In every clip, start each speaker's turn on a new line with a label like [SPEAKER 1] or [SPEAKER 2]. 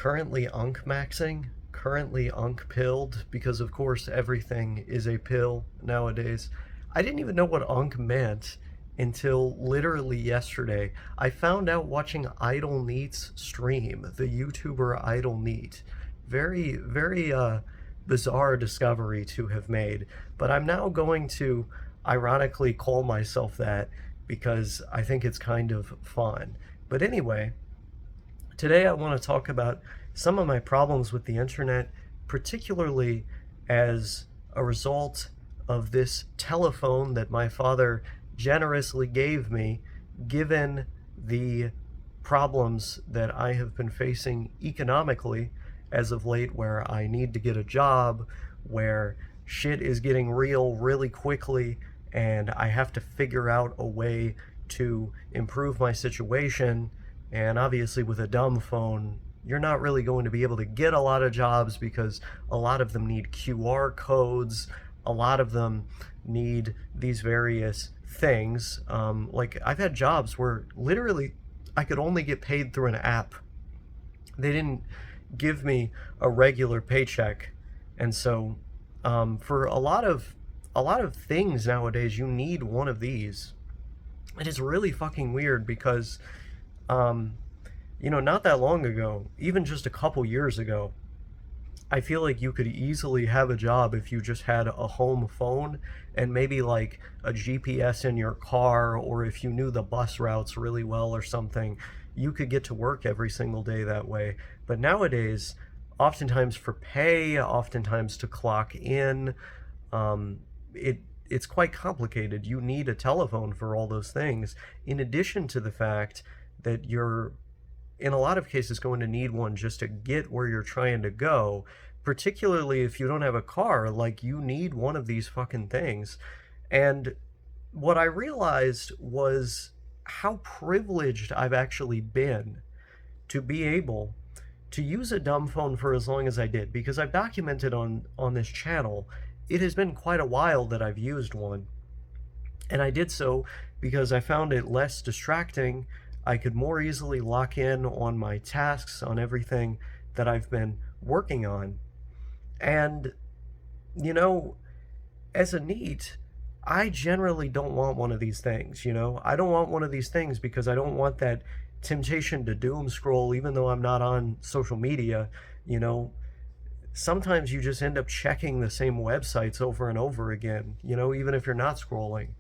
[SPEAKER 1] currently unk maxing, currently unk pilled, because of course everything is a pill nowadays. I didn't even know what unk meant until literally yesterday. I found out watching Idle Neat's stream, the YouTuber Idle Neat. Very bizarre discovery to have made, but I'm now going to ironically call myself that because I think it's kind of fun. But anyway, today I want to talk about some of my problems with the internet, particularly as a result of this telephone that my father generously gave me, given the problems that I have been facing economically as of late, where I need to get a job, where shit is getting real really quickly, and I have to figure out a way to improve my situation. And obviously with a dumb phone, you're not really going to be able to get a lot of jobs because a lot of them need QR codes. A lot of them need these various things. Like I've had jobs where literally I could only get paid through an app. They didn't give me a regular paycheck. And so for a lot of things nowadays, you need one of these. And it's really fucking weird because not that long ago, even just a couple years ago, I feel like you could easily have a job if you just had a home phone and maybe like a GPS in your car, or if you knew the bus routes really well or something, you could get to work every single day that way. But nowadays, oftentimes for pay, oftentimes to clock in, it's quite complicated. You need a telephone for all those things, in addition to the fact that you're, in a lot of cases, going to need one just to get where you're trying to go, particularly if you don't have a car. Like, you need one of these fucking things. And what I realized was how privileged I've actually been to be able to use a dumb phone for as long as I did, because I've documented on this channel, it has been quite a while that I've used one. And I did so because I found it less distracting. I could more easily lock in on my tasks, on everything that I've been working on. And, as a NEET, I generally don't want one of these things, I don't want one of these things because I don't want that temptation to doom scroll, even though I'm not on social media. Sometimes you just end up checking the same websites over and over again, even if you're not scrolling.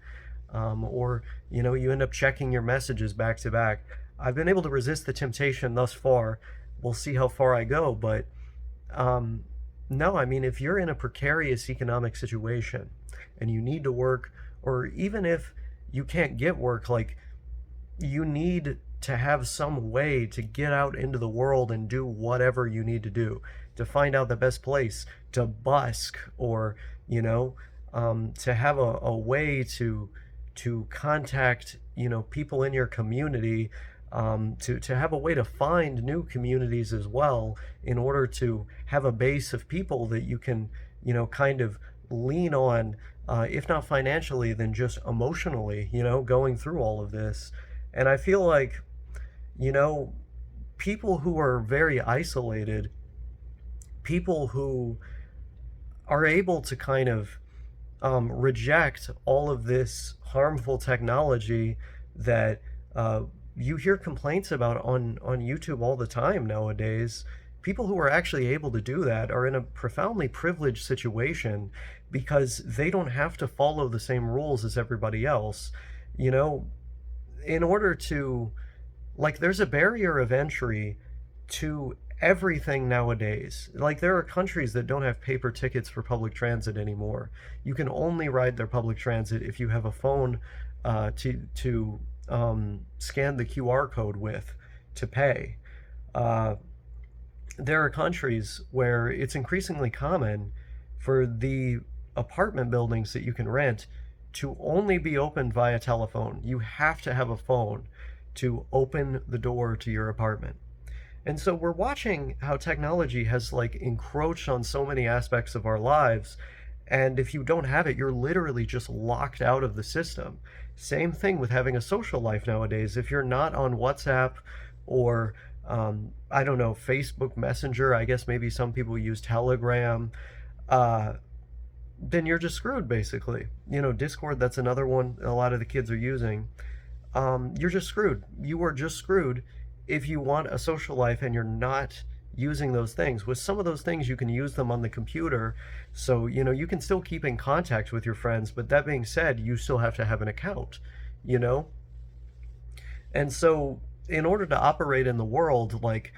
[SPEAKER 1] Or you end up checking your messages back to back. I've been able to resist the temptation thus far. We'll see how far I go, but no, I mean, if you're in a precarious economic situation and you need to work, or even if you can't get work, like, you need to have some way to get out into the world and do whatever you need to do, to find out the best place to busk, or to have a way to contact people in your community, to have a way to find new communities as well, in order to have a base of people that you can kind of lean on, if not financially, then just emotionally, going through all of this. And I feel like people who are very isolated, people who are able to kind of reject all of this harmful technology that you hear complaints about on YouTube all the time nowadays. People who are actually able to do that are in a profoundly privileged situation because they don't have to follow the same rules as everybody else. In order to, like, there's a barrier of entry to everything nowadays. Like, there are countries that don't have paper tickets for public transit anymore. You can only ride their public transit if you have a phone to scan the QR code with to pay. There are countries where it's increasingly common for the apartment buildings that you can rent to only be opened via telephone. You have to have a phone to open the door to your apartment. And so we're watching how technology has encroached on so many aspects of our lives. And if you don't have it, you're literally just locked out of the system. Same thing with having a social life nowadays. If you're not on WhatsApp or I don't know, Facebook Messenger, I guess maybe some people use Telegram, uh, then you're just screwed basically. You know, Discord, that's another one a lot of the kids are using. You're just screwed. You are just screwed if you want a social life and you're not using those things. With some of those things, you can use them on the computer. So, you know, you can still keep in contact with your friends. But that being said, you still have to have an account, you know? And so, in order to operate in the world, like,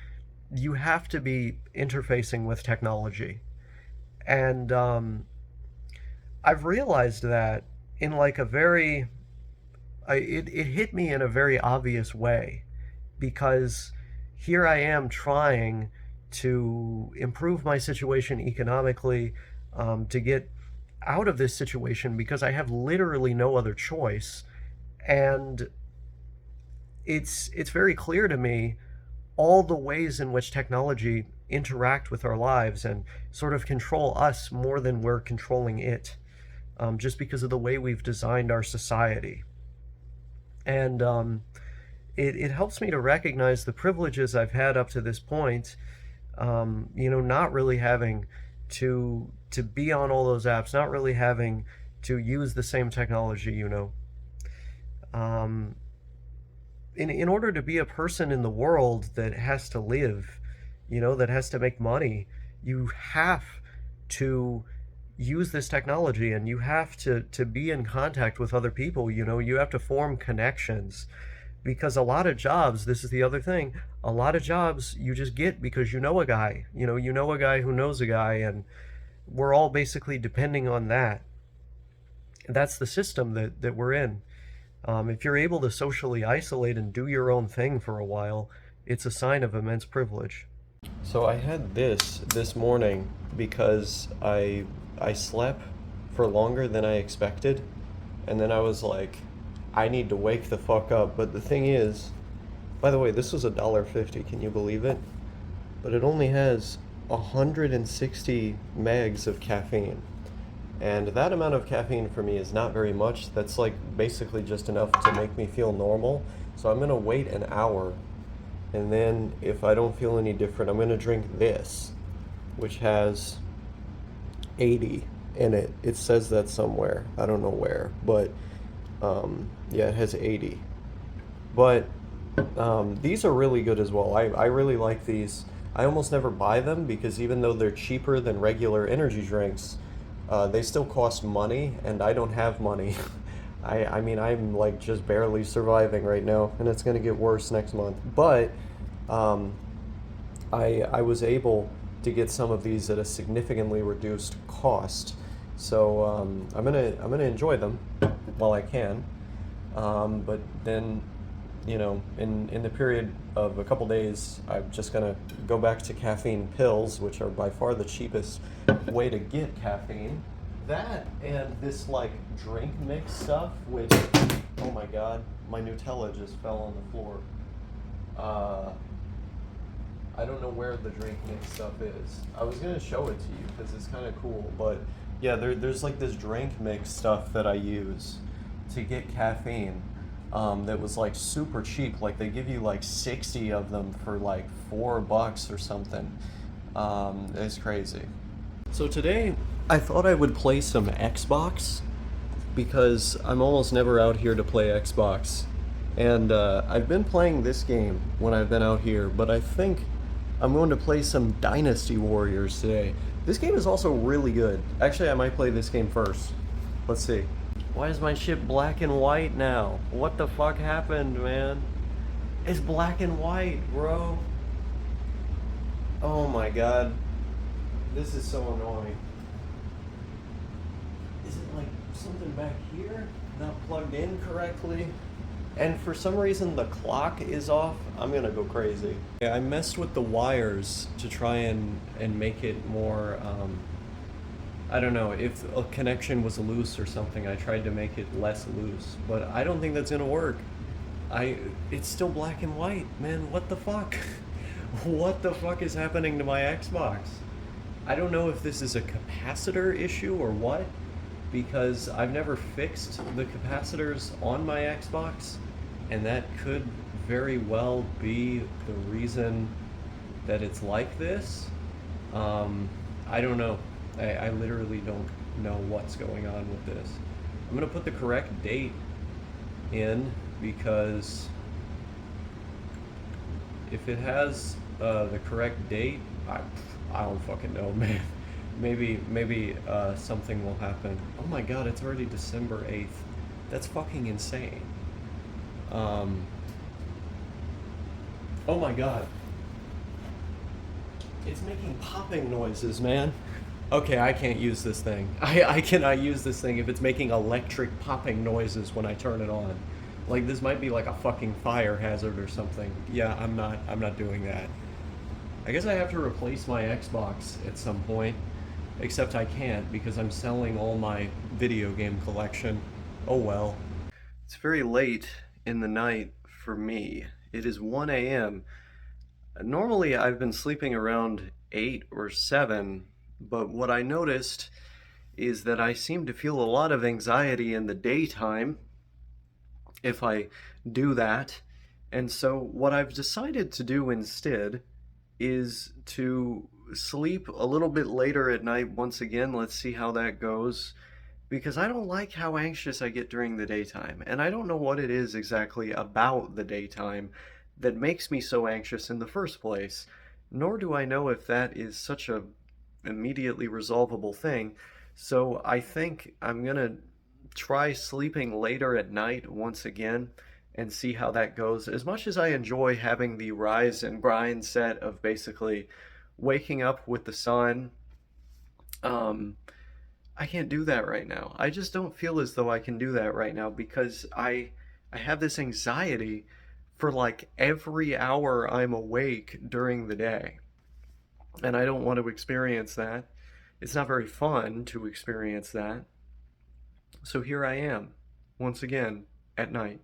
[SPEAKER 1] you have to be interfacing with technology. And I've realized that in like a very, it hit me in a very obvious way because here I am trying to improve my situation economically, to get out of this situation because I have literally no other choice. And it's very clear to me all the ways in which technology interact with our lives and sort of control us more than we're controlling it, just because of the way we've designed our society. And it helps me to recognize the privileges I've had up to this point, you know, not really having to be on all those apps, not really having to use the same technology, you know. Um, in order to be a person in the world that has to live, you know, that has to make money, you have to use this technology and you have to be in contact with other people, you know, you have to form connections because a lot of jobs, this is the other thing, a lot of jobs you just get because you know a guy, you know a guy who knows a guy, and we're all basically depending on that. That's the system that we're in. If you're able to socially isolate and do your own thing for a while, it's a sign of immense privilege. So I had this morning because I slept for longer than I expected, and then I was like, I need to wake the fuck up. But the thing is, by the way, this was $1.50. Can you believe it? But it only has 160 megs of caffeine. And that amount of caffeine for me is not very much. That's like basically just enough to make me feel normal. So I'm gonna wait an hour, and then if I don't feel any different, I'm gonna drink this, which has 80 in it. It says that somewhere. I don't know where, but yeah, it has 80. But these are really good as well. I really like these. I almost never buy them because even though they're cheaper than regular energy drinks, they still cost money, and I don't have money. I mean, I'm like just barely surviving right now, and it's gonna get worse next month. But I was able to get some of these at a significantly reduced cost, so I'm gonna enjoy them while I can. But then, you know, in the period of a couple days, I'm just gonna go back to caffeine pills, which are by far the cheapest way to get caffeine. That and this like drink mix stuff, which, oh my god, my Nutella just fell on the floor. I don't know where the drink mix stuff is. I was gonna show it to you because it's kind of cool, but yeah, there's like this drink mix stuff that I use to get caffeine. That was like super cheap. Like they give you like 60 of them for like $4 or something. It's crazy. So today I thought I would play some Xbox because I'm almost never out here to play Xbox. And I've been playing this game when I've been out here, but I think I'm going to play some Dynasty Warriors today. This game is also really good. Actually, I might play this game first. Let's see. Why is my shit black and white now? What the fuck happened, man? It's black and white, bro. Oh my god. This is so annoying. Is it like something back here not plugged in correctly? And for some reason the clock is off. I'm gonna go crazy. Yeah, I messed with the wires to try and make it more, I don't know, if a connection was loose or something, I tried to make it less loose, but I don't think that's gonna work. It's still black and white, man, what the fuck? What the fuck is happening to my Xbox? I don't know if this is a capacitor issue or what, because I've never fixed the capacitors on my Xbox, and that could very well be the reason that it's like this. Um, I don't know. I literally don't know what's going on with this. I'm gonna put the correct date in because if it has the correct date, I don't fucking know, man. Maybe something will happen. Oh my god, it's already December 8th. That's fucking insane. Um, oh my god. It's making popping noises, man. Okay, I can't use this thing. I cannot use this thing if it's making electric popping noises when I turn it on. Like this might be like a fucking fire hazard or something. Yeah, I'm not doing that. I guess I have to replace my Xbox at some point. Except I can't because I'm selling all my video game collection. Oh well. It's very late in the night for me. It is 1 a.m. Normally I've been sleeping around 8 or 7, but what I noticed is that I seem to feel a lot of anxiety in the daytime if I do that. And so what I've decided to do instead is to sleep a little bit later at night once again. Let's see how that goes. Because I don't like how anxious I get during the daytime. And I don't know what it is exactly about the daytime that makes me so anxious in the first place. Nor do I know if that is such a immediately resolvable thing. So I think I'm gonna try sleeping later at night once again and see how that goes. As much as I enjoy having the rise and grind set of basically waking up with the sun, um, I can't do that right now. I just don't feel as though I can do that right now because I have this anxiety for like every hour I'm awake during the day. And I don't want to experience that. It's not very fun to experience that. So here I am, once again, at night.